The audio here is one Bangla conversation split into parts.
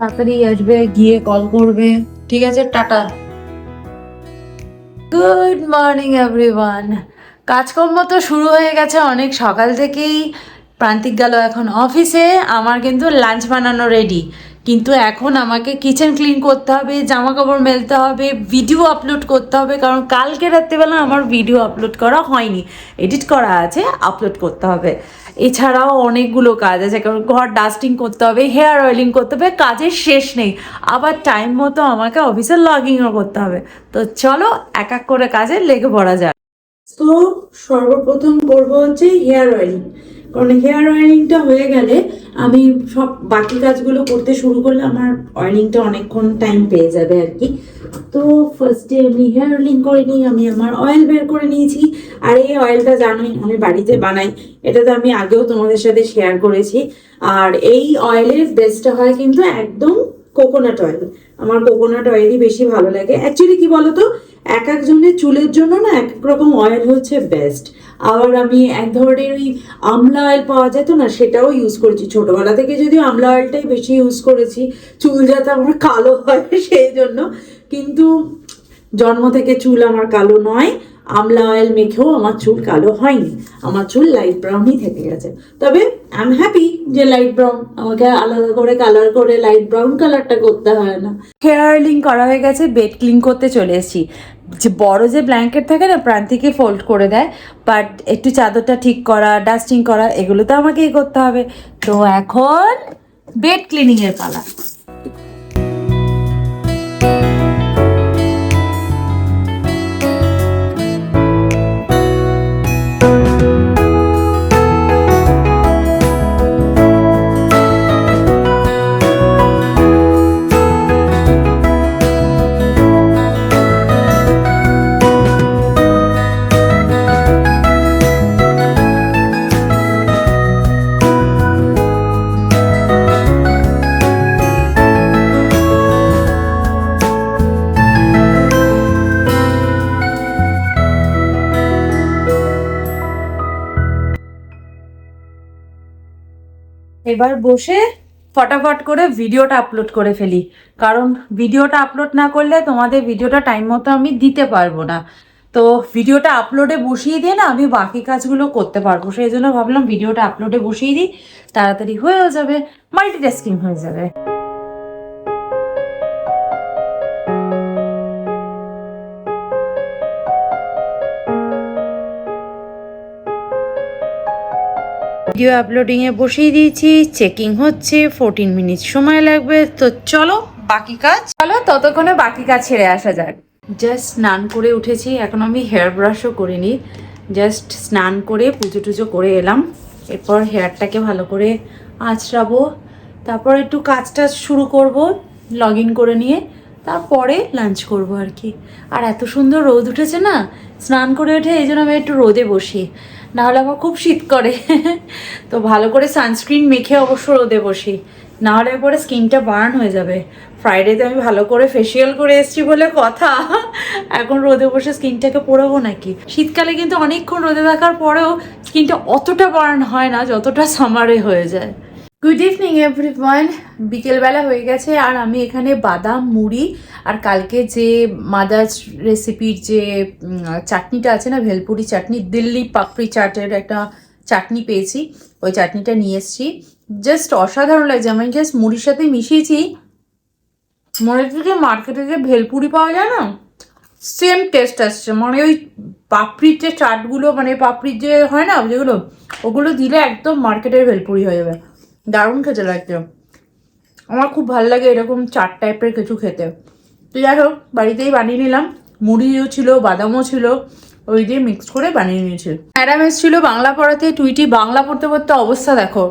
তাড়াতাড়ি আসবে, গিয়ে কল করবে। ঠিক আছে, টাটা। Good morning everyone. কাজকর্ম তো শুরু হয়ে গেছে অনেক সকাল থেকেই। প্রান্তিক গেল এখন অফিসে, আমার কিন্তু লাঞ্চ বানানো রেডি। কিন্তু এখন আমাকে কিচেন ক্লিন করতে হবে, জামা কাপড় মেলতে হবে, ভিডিও আপলোড করতে হবে, কারণ কালকে রাত্রিবেলা আমার ভিডিও আপলোড করা হয়নি, এডিট করা আছে, আপলোড করতে হবে। এছাড়াও অনেকগুলো কাজ আছে, কারণ ঘর ডাস্টিং করতে হবে, হেয়ার অয়েলিং করতে হবে, কাজের শেষ নেই। আবার টাইম মতো আমাকে অফিসে লগ ইনও করতে হবে। তো চলো এক এক করে কাজে লেগে পড়া যায়। তো সর্বপ্রথম করবো হচ্ছে হেয়ার অয়েলিং, কারণ হেয়ার অয়েলিংটা হয়ে গেলে আমি সব বাকি কাজগুলো করতে শুরু করলে আমার অয়েলিংটা অনেকক্ষণ টাইম পেয়ে যাবে আর কি। তো ফার্স্টে আমি হেয়ার অয়েলিং করে নিই। আমি আমার অয়েল বের করে নিয়েছি, আর এই অয়েলটা জানোই আমি বাড়িতে বানাই, এটা তো আমি আগেও তোমাদের সাথে শেয়ার করেছি। আর এই অয়েলের বেস্টটা হয় কিন্তু একদম কোকোনাট অয়েল। আমার কোকোনাট অয়েলই বেশি ভালো লাগে। অ্যাকচুয়ালি কি বলতো, এক একজনের চুলের জন্য না এক এক রকম অয়েল হচ্ছে বেস্ট। আবার আমি এক ধরনের ওই আমলা অয়েল পাওয়া যেত না, সেটাও ইউজ করেছি ছোটবেলা থেকে, যদিও আমলা অয়েলটাই বেশি ইউজ করেছি চুল যাতে আমার কালো হয় সেই জন্য। কিন্তু জন্ম থেকে চুল আমার কালো নয়, আমলা অয়েল মেখেও আমার চুল কালো হয়নি, আমার চুল লাইট ব্রাউনই থেকে গেছে। তবে আই এম হ্যাপি যে লাইট ব্রাউন, আমাকে আলাদা করে কালার করে লাইট ব্রাউন কালারটা করতে হয় না। হেয়ার অয়েলিং করা হয়ে গেছে, বেড ক্লিন করতে চলে এসেছি। যে বড় যে ব্ল্যাঙ্কেট থাকে না, প্রান্তিকে ফোল্ড করে দেয়, বাট একটু চাদরটা ঠিক করা, ডাস্টিং করা, এগুলো তো আমাকেই করতে হবে। তো এখন বেড ক্লিনিং এর পালা। এবার বসে ফটাফট করে ভিডিওটা আপলোড করে ফেলি, কারণ ভিডিওটা আপলোড না করলে তোমাদের ভিডিওটা টাইম মতো আমি দিতে পারবো না। তো ভিডিওটা আপলোডে বসিয়ে দিয়ে না আমি বাকি কাজগুলো করতে পারবো, সেই জন্য ভাবলাম ভিডিওটা আপলোডে বসিয়ে দিই, তাড়াতাড়ি হয়েও যাবে, মাল্টিটাস্কিং হয়ে যাবে। ভিডিও আপলোডিংয়ে বসিয়ে দিয়েছি, চেকিং হচ্ছে, 14 মিনিট সময় লাগবে। তো চলো বাকি কাজ, চলো ততক্ষণে বাকি কাজ ছেড়ে আসা যাক। জাস্ট স্নান করে উঠেছি, এখন আমি হেয়ার ব্রাশও করিনি, জাস্ট স্নান করে পুজো টুজো করে এলাম। এরপর হেয়ারটাকে ভালো করে আঁচড়াবো, তারপর একটু কাজটা শুরু করব লগ ইন করে নিয়ে, তারপরে লাঞ্চ করব আর কি। আর এত সুন্দর রোদ উঠেছে না, স্নান করে উঠে এই জন্য আমি একটু রোদে বসি, নাহলে আমার খুব শীত করে। তো ভালো করে সানস্ক্রিন মেখে অবশ্য রোদে বসি, নাহলে পরে স্কিনটা বার্ন হয়ে যাবে। ফ্রাইডেতে আমি ভালো করে ফেসিয়াল করে এসেছি বলে কথা, এখন রোদে বসে স্কিনটাকে পোড়াবো নাকি? শীতকালে কিন্তু অনেকক্ষণ রোদে থাকার পরেও স্কিনটা অতটা বার্ন হয় না যতটা সামারে হয়ে যায়। গুড ইভিনিং এভরিওয়ান, বিকেলবেলা হয়ে গেছে, আর আমি এখানে বাদাম, মুড়ি আর কালকে যে মাদার্স রেসিপির যে চাটনিটা আছে না, ভেলপুরি চাটনি, দিল্লি পাপড়ি চাটের একটা চাটনি পেয়েছি, ওই চাটনিটা নিয়ে এসেছি। জাস্ট অসাধারণ লাগছে, আমি জাস্ট মুড়ির সাথে মিশিয়েছি। মনে হচ্ছে যে মার্কেটে যে ভেলপুরি পাওয়া যায় না, সেম টেস্ট আসছে। মানে ওই পাপড়ির যে চাটগুলো, মানে পাপড়ির যে হয় না যেগুলো, ওগুলো দিলে একদম মার্কেটের ভেলপুরি হয়ে যাবে। দারুণ খেতে লাগছে, আমার খুব ভালো লাগে এরকম চাট টাইপের কিছু খেতে। তো যাই হোক, বাড়িতেই বানিয়ে নিলাম, মুড়িও ছিল, বাদামও ছিল, ওই দিয়ে মিক্স করে বানিয়ে নিয়েছি। ম্যাডাম এসেছিল বাংলা পড়াতে, টুইটি বাংলা পড়তে পড়তে অবস্থা দেখো,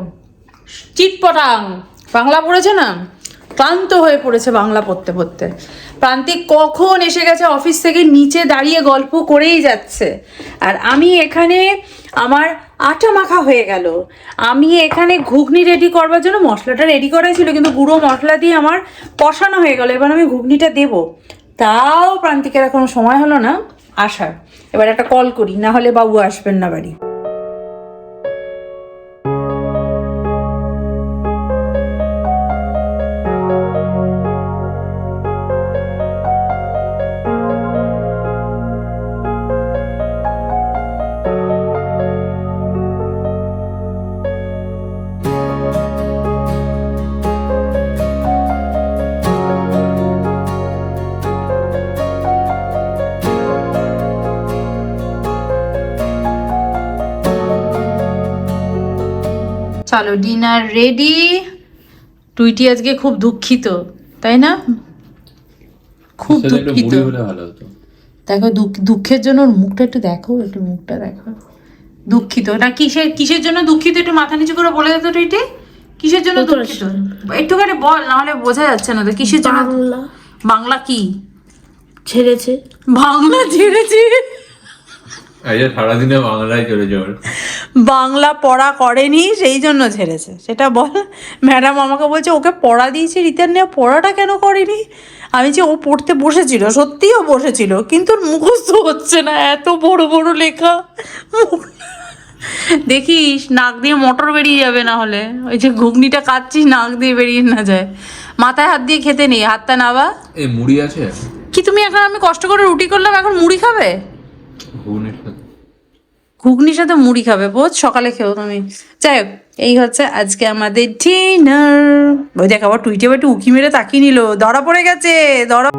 চিটপটাং বাংলা পড়েছে না, ক্লান্ত হয়ে পড়েছে বাংলা পড়তে পড়তে। প্রান্তিক কখন এসে গেছে অফিস থেকে, নিচে দাঁড়িয়ে গল্প করেই যাচ্ছে, আর আমি এখানে আমার আটা মাখা হয়ে গেল। আমি এখানে ঘুগনি রেডি করবার জন্য মশলাটা রেডি করাই ছিল, কিন্তু গুঁড়ো মশলা দিয়ে আমার কষানো হয়ে গেল। এবার আমি ঘুগনিটা দেবো, তাও প্রান্তিকের এখনো সময় হলো না আসার। এবার একটা কল করি, না হলে বাবু আসবেন না বাড়ি। চলো ডিনার রেডি। টুইটি আজকে খুব দুঃখিত, তাই না? খুব দুঃখিত। দেখো দুঃখের জন্য ওর মুখটা একটু দেখো, একটু মুখটা দেখো। দুঃখিত না, কিসের জন্য দুঃখিত একটু মাথা নিচু করে বলে দে তো টুইটি, কিসের জন্য দুঃখিত একটুখানি বল, না হলে বোঝা যাচ্ছে না তো কিসের জন্য। বাংলা কি ছেড়েছে? বাংলা ছেড়েছে? সারাদিনে বাংলায় চলে যাওয়ার, বাংলা পড়া করেনি সেই জন্য ছেড়েছে, সেটা বল। ম্যাডাম আমাকে বলছে ওকে পড়া দিয়েছি রিতার নিয়ে, পড়াটা কেন করেনি? আমি যে ও পড়তে বসেছিল, সত্যিও বসেছিল, কিন্তু ওর মুখস্থ হচ্ছে না, এত বড় বড় লেখা। দেখিস নাক দিয়ে মোটর বেরিয়ে যাবে, না হলে ওই যে ঘুগনিটা কাটছিস নাক দিয়ে বেরিয়ে না যায়। মাথায় হাত দিয়ে খেতে নেই, হাতটা নাবা। এই মুড়ি আছে কি তুমি এখন, আমি কষ্ট করে রুটি করলাম, এখন মুড়ি খাবে? ঘুগনির সাথে? ঘুগনির সাথে মুড়ি খাবে বোধ, সকালে খেও তুমি। যাই হোক, এই হচ্ছে আজকে আমাদের ডিনার। ওই দেখ আবার টুইটে একটু উকি মেরে তাকিয়ে নিল, ধরা পড়ে গেছে, ধরা।